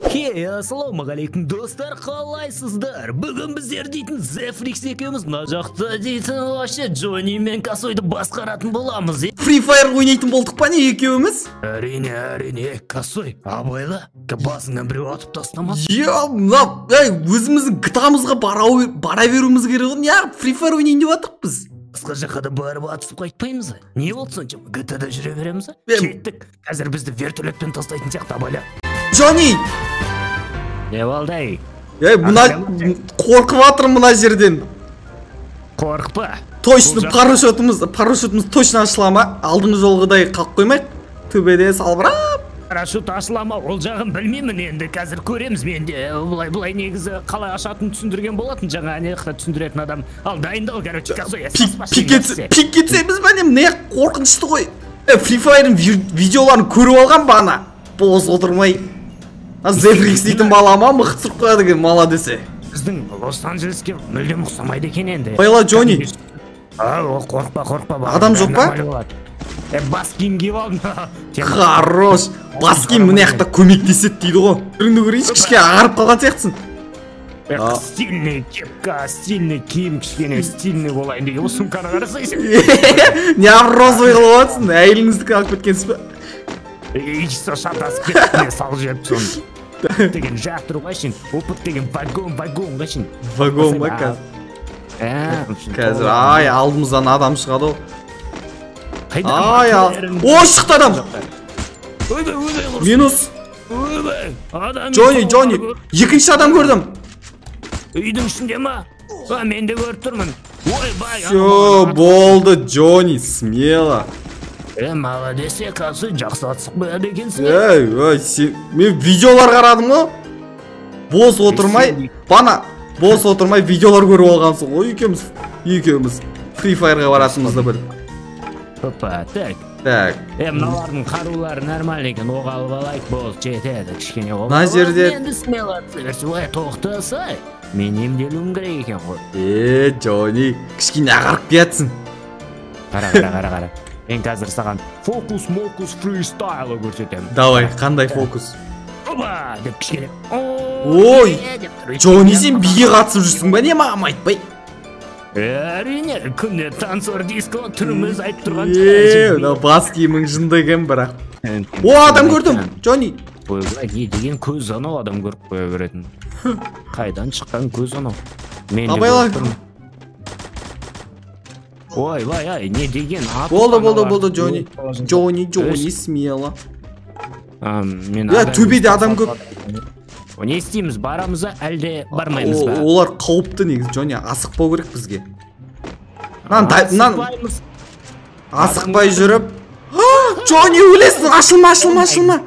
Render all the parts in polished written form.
Ассалаумағалейкум достар, қалайсыздар? Бүгін біздер дейтін Зефрикс екеуміз мына жақта дейтін вообще Джонни мен Косойды басқаратын боламыз. Free Fire ойнайтын болдық па не екеуміз? Әрине, Косой, абайла, басыңнан біреу атып тастамас. Өзіміздің гтамызға бара беруіміз керек ғой. Неғып Free Fire ойнайын деп атық біз? Басқа жаққа да барып атысып қайтпаймыз. Не болды сонша? GTA-да жүре береміз. Кеттік. Қазір бізді вертолетпен тастайтын сияқты абайла. Джонни! Не болды? Мына қорқып атыр мына жерден. Қорқпа. Точно парашютымыз точно ашылама. Алдыңғы жолғыдай қалып қоймайық. Төбеде салбырап. Парашют ашылама, ол жағын білмеймін енді. Қазір көреміз менде. Бұлай негізі қалай ашатын түсіндірген болатын. Жаңа анеқта түсіндіретін адам. Ал дайындал, короче, Косой. Пик кетсеміз бәне, не қорқынышты ғой. Free Fire'ın видеоларын көріп алған бана. Бос отырмай. Зефрикс дейтін балама мықты сұрып қояды екен, мала десе. Біздің Лос-Анджелеске мүлдем ұқсамайды екен енді. Байла, Джонни. Қорқпа. Адам жоқ па? Бас киім киіп алдым. Хорош. Бас киім мына жақта көмектеседі дейді ғой. Түріңді көрейінші, кішке ағарып қалған сияқтысың. Стильный кепка, стильный киім, кішкене стильный болайын деген. Бұл сумканы қарасайсың. Неғып розовый қылып отырсың? Әйеліңізді алып кеткенсіз бе? Ишсо шатасып кетіне салып жіберіп соны. Деген жақтыру қашын, опыт деген вагон қашын. Вагон ба қазір? Қазір, алдымыздан адам шығады ол. О, шықты адам! Минус. Джонни, екінші адам көрдім. Үйдің ішінде ма? Мен де көріп тұрмын. Всё, болды, Джонни, смело. Молодец, Косой, жақсы атысып қояды екенсің. Мен видеолар қарадым ғой. Бос отырмай видеолар көріп алғансың ғой. Екеуміз Free Fire'ға барасымызды біліп. Опа, так. Мыналардың қарулары нормально екен, оғалып алайық, бол, жетеді, кішкене оғалып. Мына жерде... Енді смело атсырсы, тоқтасай. Мен емделуім керек екен ғой. Джонни, кішкене ағарып кетсін. Қара. Мен қазір саған фокус фристайлы көрсетемін. Давай, қандай фокус? Опа, деп кішкене. Ой, Джонни, сен биге қатысып жүрсің ба, не маған айтпай? Әрине, күнде танцор диско түріміз айтып тұрған мына бас киімің жынды екен бірақ. О, адам көрдім, Джонни. Ойбай, не деген көз анау адам көріп қоя беретін. Қайдан шыққан көз анау? Мен де көріп тұрмын. Ой, не деген аты. Болды, Джонни, смело. Төбеде адам көп. Не істейміз, барамыза, әлде бармаймыз ба? Олар қауіпті негіз, Джонни, асықпау керек бізге. Асықпай жүріп. Джонни, өлесің, ашылма.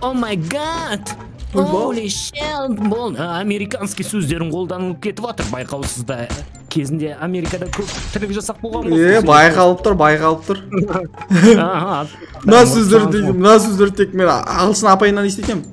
О май гад! Holy shit! Бұл американский сөздерін қолданылып кетіп атыр, байқаусызда. Кезінде Америкада көп тірлік жасақ болған болсын. Байқалып тұр. Мына сөздер тек мен ағылшын апайынан естетем.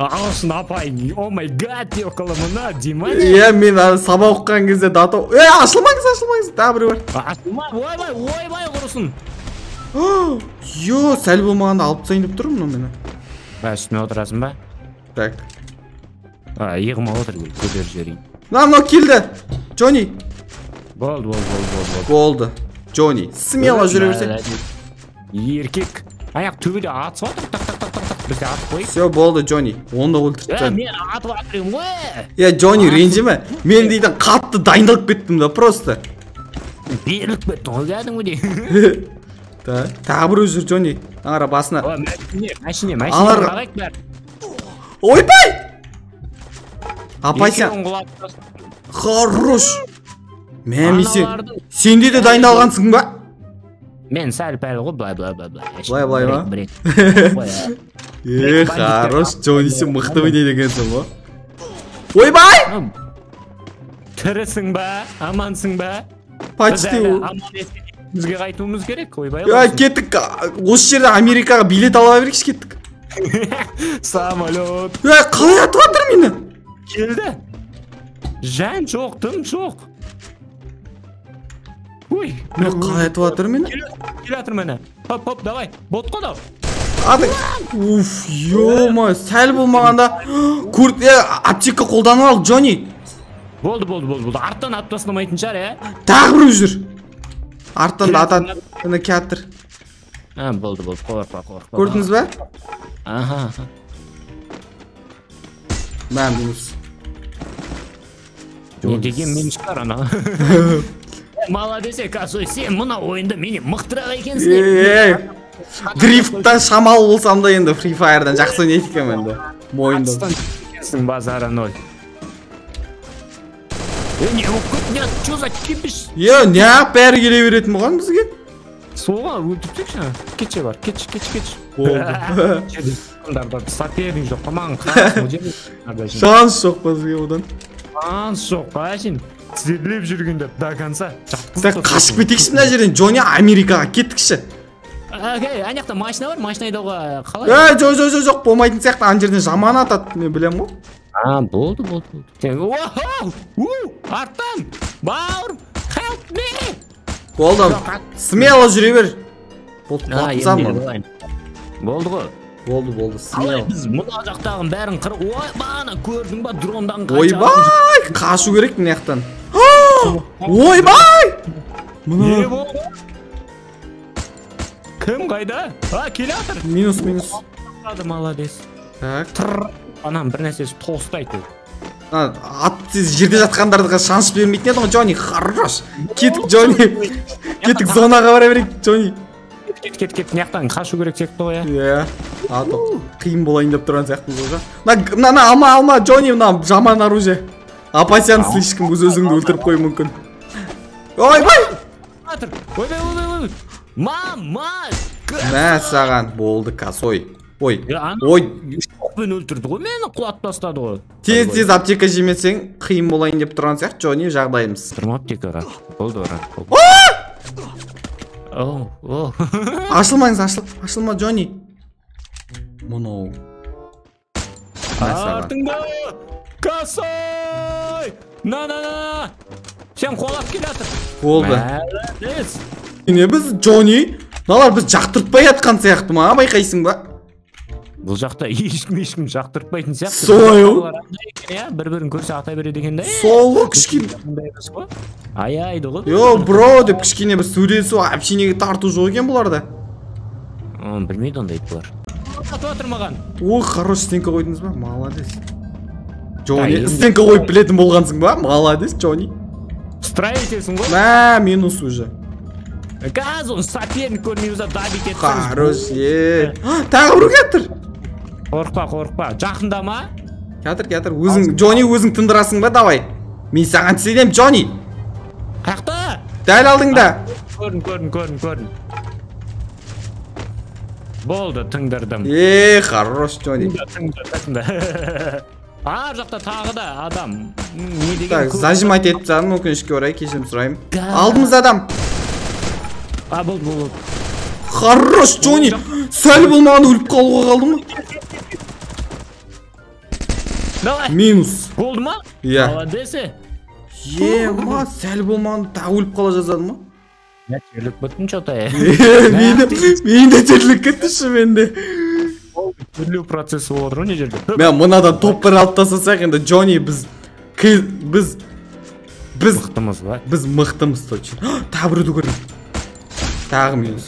Ағылшын апай, о май гад деп қаламына, Диман. Мен сабақ оқыған кезде дата... Ашылмаңыз, тағы біреу бар. Ойбай, құрысын. Сәл болмағанда алып тастайын деп тұрмын мені. Үстіме отырасың ба? Так. Иығыма отыр, көтер жерейін. Мынау келді, Джонни. Болды. Джонни, смело жүре берсең. Еркек. Аяқ төбеде атысып отыр, бізде атып қойып. Все, болды, Джонни. Оны өлтіртті. Мен атып атырым ғой. Джонни, ренжіме. Мен дейдің қатты дайындалып кеттім да, просто. Беріліп кеттің ғой, кәдімгідей. Тағы бір жүр, Джонни. Аңара басына. Мәшіне бағайық бәр. Ойбай! Апай сен. Хорош. Сенде де дайындалғансың ба? Мен сәл-пәл ғой, былай. Былай ма? Хорош, Джонни, сен мықты ойнайды екенсің ғой. Ойбай! Тірісің ба? Амансың ба? Почти ол. Бізге қайтуымыз керек, ойбай. Кеттік, осы жерде Америкаға билет ала берекші кеттік. Самолет. Қалай атып атыр мені? Келді. Жан жоқ, тым жоқ. Ой, қалай атып атыр мені? Кел атыр мені. Хоп, давай, бот қодау. Уф, ё-моё, сәл болмағанда Курт, аптека қолданып ал, Джонни. Болды. Арттан ат тастамайтын шығар, Тағы бір жүр. Арттан да атады. Мына кәтір. Болды, қорықпа. Көрдіңіз бе? Аха. Мән бұлыс. Не деген мен шығар ана. Молодец, Косой, сен мұна ойында менен мықтырақ екенсің. Дрифттан шамал болсам да енді Free Fire'дан жақсы ойнайды екенмін енді. Мойында. Атыстан екенсің базары ноль. Не оқыт, что за кипиш? Неғып бәрі келе беретін болған бізге? Соға өлтірсекші. Кетші бар, кетші. Болды. Соперник жоқ, маған қарасың. Шанс жоқ бізге одан. Шанс жоқ, қашын. Тізерлеп жүргенде до конца. Сәк қашып кетекші мына жерден, Джонни Америкаға кеттікші. Анаяқта машина бар, машина айдауға қалай? Жоқ, болмайтын сияқты, ана жерден жаман атады, мен білем ғой. Болды. Арттан, бауыр, help me! Болды, смело жүре бер. Болды ғой. Болды, смело. Біз мұна жақтағын бәрін қырып, бана көрдің ба, дрондан қача. Ойбай, қашу керек мына жақтан. Ойбай! Не болды? Кім қайда? Келе атыр. Минус. Молодец. Так. Анам бір нәрсесі толстайды. Ат жерде жатқандарға шанс бермейтін еді ғой, Джонни. Хорош. Кеттік, Джонни. Кеттік, зонаға бара берейік, Джонни. Кет, неқтан қашу керек секті ғой, қиын болайын деп тұрған сияқты ғой. Мына алма, Джонни, мына жаман оружие. Опасен слишком, өзіңді өлтіріп қой мүмкін. Ойбай! Ойбай! Мама! Мә саған, болды, Косой. Ой. Шоқпен өлтірді ғой, мені құлат тастады ғой. Тез аптека жемесең, қиын болайын деп тұрған сияқты, Джонни, жағдайымыз. Тұрма аптекаға. Болды бара. Ашылма, Джонни. Мұнау. Артыңда! Косой! На! Сен қолап келатыр. Болды. Мәлімдес. Не біз, Джонни? Налар біз жақтыртпай атқан сияқты ма, байқайсың ба? Бұл жақта ешкім жақтыртпайтын сияқты. Сойыл. Бір-бірін көрсе ата береді екен да. Сол кішкене. Аяйды ғой. Бро деп кішкене бір сөйлесу, общенеге тарту жоқ екен бұларда. Білмейді ондайды бұлар. Атып атыр маған. Хорош стенка қойдыңыз ба? Молодец. Джонни, стенка қойып білетін болғансың ба? Молодец, Джонни. Строительсің ғой? Минус уже. Газ, он соперник көрмеймізі дабит етсіңіз. Хорош, тағы бұру кәтір. Қорықпа, жақында ма? Кәтір, Джонни өзің тындырасың ба, давай. Мен саған тіседем, Джонни. Қақта? Дәл алдыңда. Көрін. Болды, тыңдырдым. Хорош, Джонни. Ар жақта тағы да адам. Так, зажимать етіп жағын, өкінішке орай, кешірім сұрайым. Алдымыз адам. Болды. Хорош, Джонни. Сәл болмаған өліп қалуға қалды ма? Давай. Минус. Болды ма? Иә. Молодесі. Сәл болмаған тағы өліп қала жазады ма? Терлік бұттың что-то. Мен де терлік кеттіші менде. Түрлі процесі olur не жерде? Мен мұнадан топ бір алып тасасақ енді, Джонни, біз мықтымыз ба? Біз мықтымыз точно. Тағы біреуді көрдім. Тағы минус.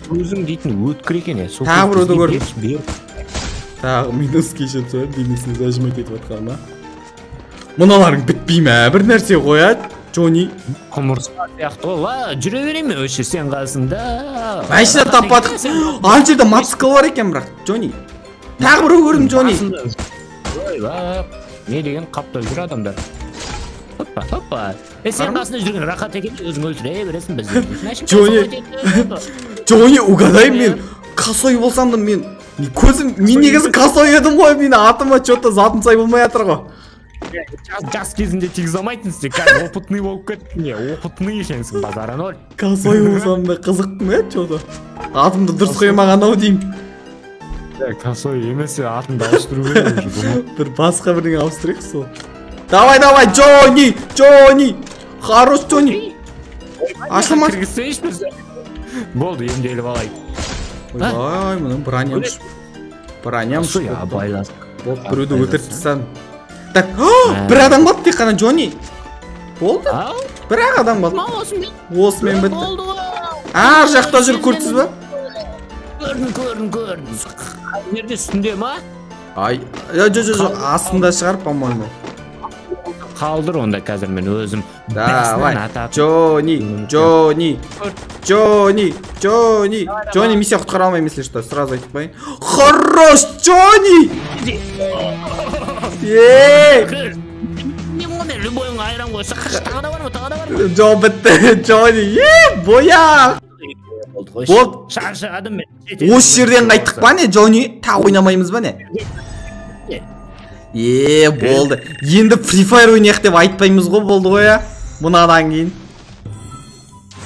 Өзің дейтін өткір екен е. Тағы біреуді көрдім. Тағы минус кешіп сөйіп, денесіне зажимать етіп атқанына. Мұналарың бітпей ме? Бір нәрсе қояды, Джонни. Құмырсқа сияқты ғой, жүре берейін ме өші сен қасында? Машина таппадық. Ан жерде мотоцикл бар екен бірақ, Джонни. Тағы біреу көрдім, Джонни. Не деген қаптап жүр адамдар. Хоппа. Сен қасында жүрген рахат екен, өзің өлтіре бересің бізді. Джонни, угадай, мен Косой болсам да мен негізі Косой едім ғой, мен атыма что-то затым сай болмай атыр ғой. Жас кезінде тегіз алмайтын сте, қазір опытный болып кеттің не, опытный екенсің базара ноль. Косой болсам да қызықтым что-то. Атымды дұрыс қоймаған-ау деймін. Косой емес, атымды ауыстыру керек. Бір басқа бірдеңе ауыстырайық сол. Давай, Джонни! Хорош, Джонни! Ашылмас. Болды, емделіп алайық. Ойбай, мұның бронямыш. Бронямыш. Я байлас. Болып, біреуді өлтіріп тастадым. Так, бір адам қалды тек қана Джонни. Болды? Бір-ақ адам қалды. Осымен бітті. Ар жақта жүр, көрдіңіз ба? Көрдім. Жерде үстінде ма? Ай, жоқ, астында шығар, по-моему. Қалдыр онда қазір мен өзім. Давай, Джонни, миссия құтқара алмаймын, если что, сразу айтып қояйын. Хорош, Джонни! Не мұнда любойыңа айран қойса, тағы да бар ма? Жоқ, бітті, Джонни, бояқ! Болды, шаршадым мен. Осы жерден қайттық па не, Джонни? Тағы ойнамаймыз ба не? Болды. Енді Free Fire ойнайық деп айтпаймыз ғой, болды ғой я? Мұнадан кейін.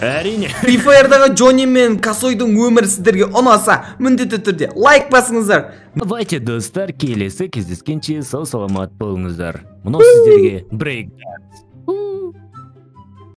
Әрине. Free Fire'дағы Джонни мен Косойдың өмірі сіздерге ұнаса, міндетті түрде лайк басыңыздар. Давайте, достар, келесі кездескенше сау саламат болыңыздар. Мынау сіздерге брейк данс.